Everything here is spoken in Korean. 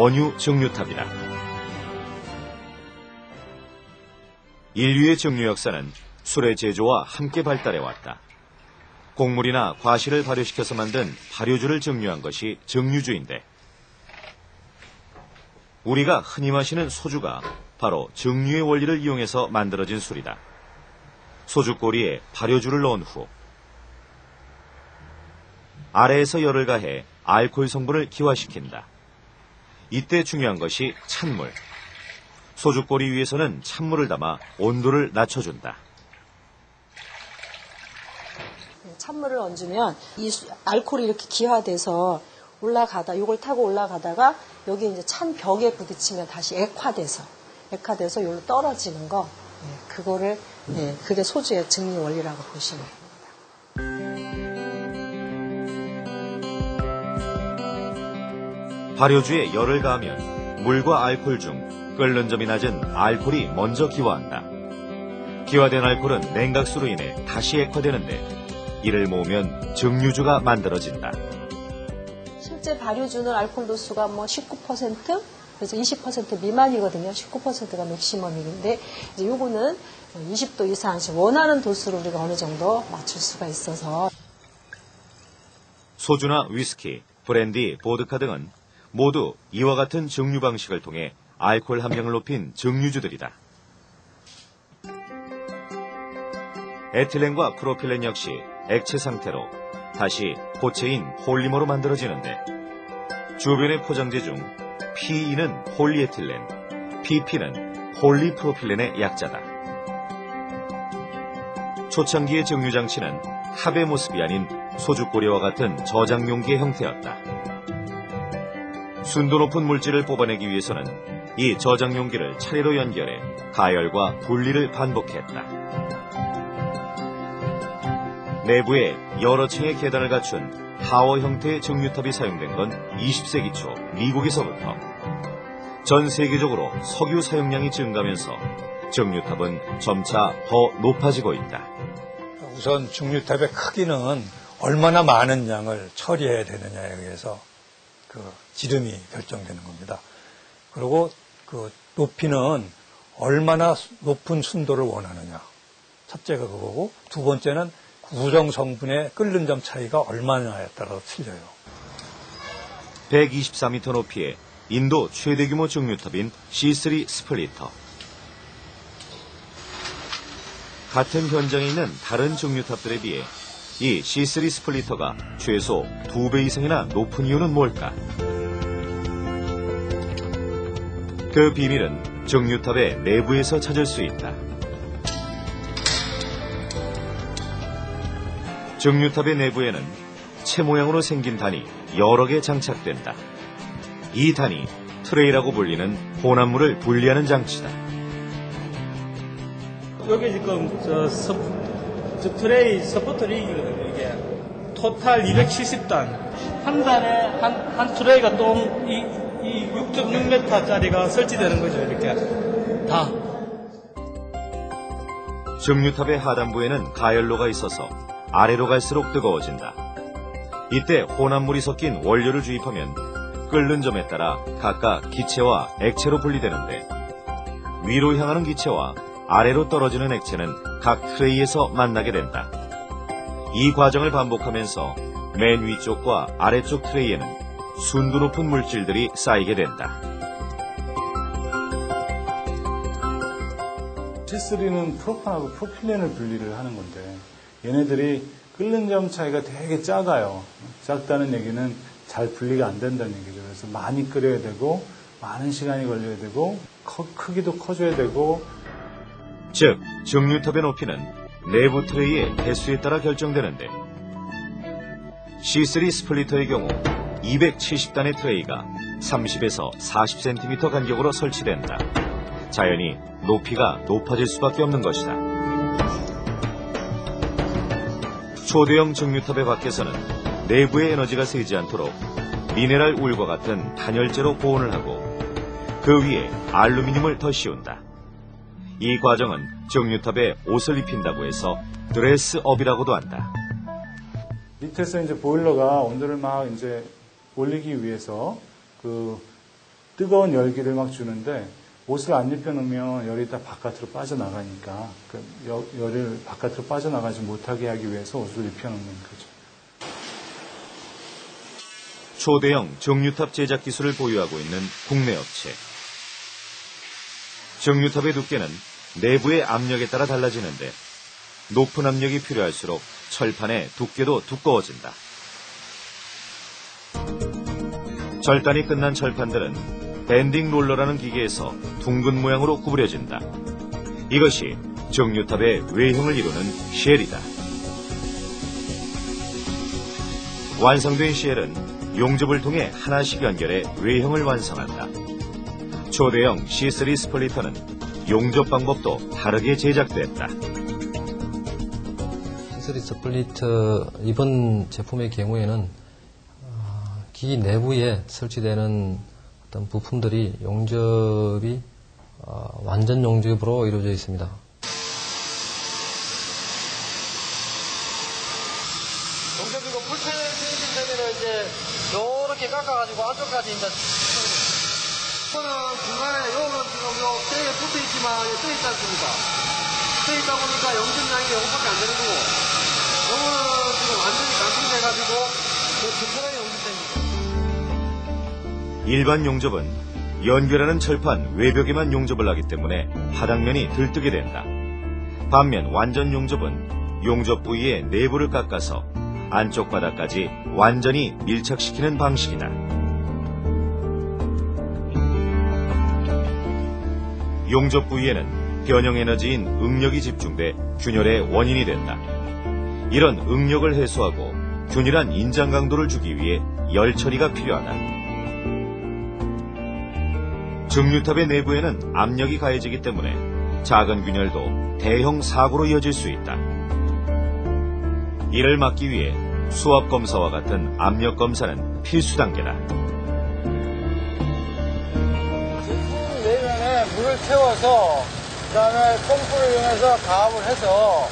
원유 정유탑이다. 인류의 정유 역사는 술의 제조와 함께 발달해왔다. 곡물이나 과실을 발효시켜서 만든 발효주를 정유한 것이 정유주인데, 우리가 흔히 마시는 소주가 바로 정유의 원리를 이용해서 만들어진 술이다. 소주꼬리에 발효주를 넣은 후 아래에서 열을 가해 알코올 성분을 기화시킨다. 이때 중요한 것이 찬물. 소주꼬리 위에서는 찬물을 담아 온도를 낮춰준다. 찬물을 얹으면 이 알코올이 이렇게 기화돼서 올라가다, 요걸 타고 올라가다가 여기 이제 찬 벽에 부딪히면 다시 액화돼서 여기로 떨어지는 거, 그거를, 그게 소주의 증류 원리라고 보시면 됩니다. 발효주에 열을 가하면 물과 알코올 중 끓는 점이 낮은 알코올이 먼저 기화한다. 기화된 알코올은 냉각수로 인해 다시 액화되는데, 이를 모으면 정유주가 만들어진다. 실제 발효주는 알코올 도수가 19%, 그래서 20% 미만이거든요. 19%가 맥시멈인데, 이제 요거는 20도 이상, 원하는 도수로 우리가 어느 정도 맞출 수가 있어서. 소주나 위스키, 브랜디, 보드카 등은 모두 이와 같은 정유 방식을 통해 알코올 함량을 높인 정유주들이다. 에틸렌과 프로필렌 역시 액체 상태로 다시 고체인 폴리머로 만들어지는데, 주변의 포장재 중 PE는 폴리에틸렌, PP는 폴리프로필렌의 약자다. 초창기의 정유장치는 합의 모습이 아닌 소주꼬리와 같은 저장용기의 형태였다. 순도 높은 물질을 뽑아내기 위해서는 이 저장용기를 차례로 연결해 가열과 분리를 반복했다. 내부에 여러 층의 계단을 갖춘 타워 형태의 정유탑이 사용된 건 20세기 초 미국에서부터. 전 세계적으로 석유 사용량이 증가하면서 정유탑은 점차 더 높아지고 있다. 우선 정유탑의 크기는 얼마나 많은 양을 처리해야 되느냐에 의해서 그 지름이 결정되는 겁니다. 그리고 그 높이는 얼마나 높은 순도를 원하느냐. 첫째가 그거고, 두 번째는 구성 성분의 끓는 점 차이가 얼마냐에 따라서 틀려요. 124m 높이의 인도 최대 규모 정유탑인 C3 스플리터. 같은 현장에 있는 다른 정유탑들에 비해 이 C3 스플리터가 최소 2배 이상이나 높은 이유는 뭘까? 그 비밀은 정유탑의 내부에서 찾을 수 있다. 정유탑의 내부에는 채 모양으로 생긴 단이 여러 개 장착된다. 이 단이 트레이라고 불리는 혼합물을 분리하는 장치다. 여기 지금 저 트레이 서포터 링이거든요. 이게 토탈 270단. 한 단에 한 트레이가 이 6.6m짜리가 설치되는 거죠. 이렇게 다. 정유탑의 하단부에는 가열로가 있어서 아래로 갈수록 뜨거워진다. 이때 혼합물이 섞인 원료를 주입하면 끓는 점에 따라 각각 기체와 액체로 분리되는데, 위로 향하는 기체와 아래로 떨어지는 액체는 각 트레이에서 만나게 된다. 이 과정을 반복하면서 맨 위쪽과 아래쪽 트레이에는 순도 높은 물질들이 쌓이게 된다. C3는 프로판하고 프로필렌을 분리를 하는 건데, 얘네들이 끓는 점 차이가 되게 작아요. 작다는 얘기는 잘 분리가 안 된다는 얘기죠. 그래서 많이 끓여야 되고, 많은 시간이 걸려야 되고, 크기도 커져야 되고. 즉, 정유탑의 높이는 내부 트레이의 개수에 따라 결정되는데, C3 스플리터의 경우 270단의 트레이가 30에서 40cm 간격으로 설치된다. 자연히 높이가 높아질 수밖에 없는 것이다. 초대형 정유탑의 밖에서는 내부의 에너지가 새지 않도록 미네랄 울과 같은 단열재로 보온을 하고, 그 위에 알루미늄을 더 씌운다. 이 과정은 정유탑에 옷을 입힌다고 해서 드레스업이라고도 한다. 밑에서 이제 보일러가 온도를 막 이제 올리기 위해서 그 뜨거운 열기를 막 주는데 옷을 안 입혀놓으면 열이 다 바깥으로 빠져나가니까 그 열을 바깥으로 빠져나가지 못하게 하기 위해서 옷을 입혀놓는 거죠. 초대형 정유탑 제작 기술을 보유하고 있는 국내 업체. 정유탑의 두께는 내부의 압력에 따라 달라지는데 높은 압력이 필요할수록 철판의 두께도 두꺼워진다. 절단이 끝난 철판들은 밴딩 롤러라는 기계에서 둥근 모양으로 구부려진다. 이것이 정유탑의 외형을 이루는 쉘이다. 완성된 쉘은 용접을 통해 하나씩 연결해 외형을 완성한다. 초대형 C3 스플리터는 용접 방법도 다르게 제작됐다. C3 스플리터 이번 제품의 경우에는 기기 내부에 설치되는 어떤 부품들이 용접이 완전 용접으로 이루어져 있습니다. 용접이고 풀 피니싱 되면은 이제 요렇게 깎아가지고 안쪽까지 이제 이거는 중간에 요거는 지금 요 때에 붙어 있지만 떠 있지 않습니까? 떠 있다 보니까 용접량이 요것밖에 안 되는 거고 요거는 지금 완전히 강풍돼가지고 튼튼하게 용접됩니다. 일반 용접은 연결하는 철판 외벽에만 용접을 하기 때문에 바닥면이 들뜨게 된다. 반면 완전 용접은 용접 부위의 내부를 깎아서 안쪽 바닥까지 완전히 밀착시키는 방식이다. 용접 부위에는 변형 에너지인 응력이 집중돼 균열의 원인이 된다. 이런 응력을 해소하고 균일한 인장 강도를 주기 위해 열 처리가 필요하다. 정유탑의 내부에는 압력이 가해지기 때문에 작은 균열도 대형 사고로 이어질 수 있다. 이를 막기 위해 수압 검사와 같은 압력 검사는 필수 단계다. 내면에 물을 채워서 그 다음에 펌프를 이용해서 가압을 해서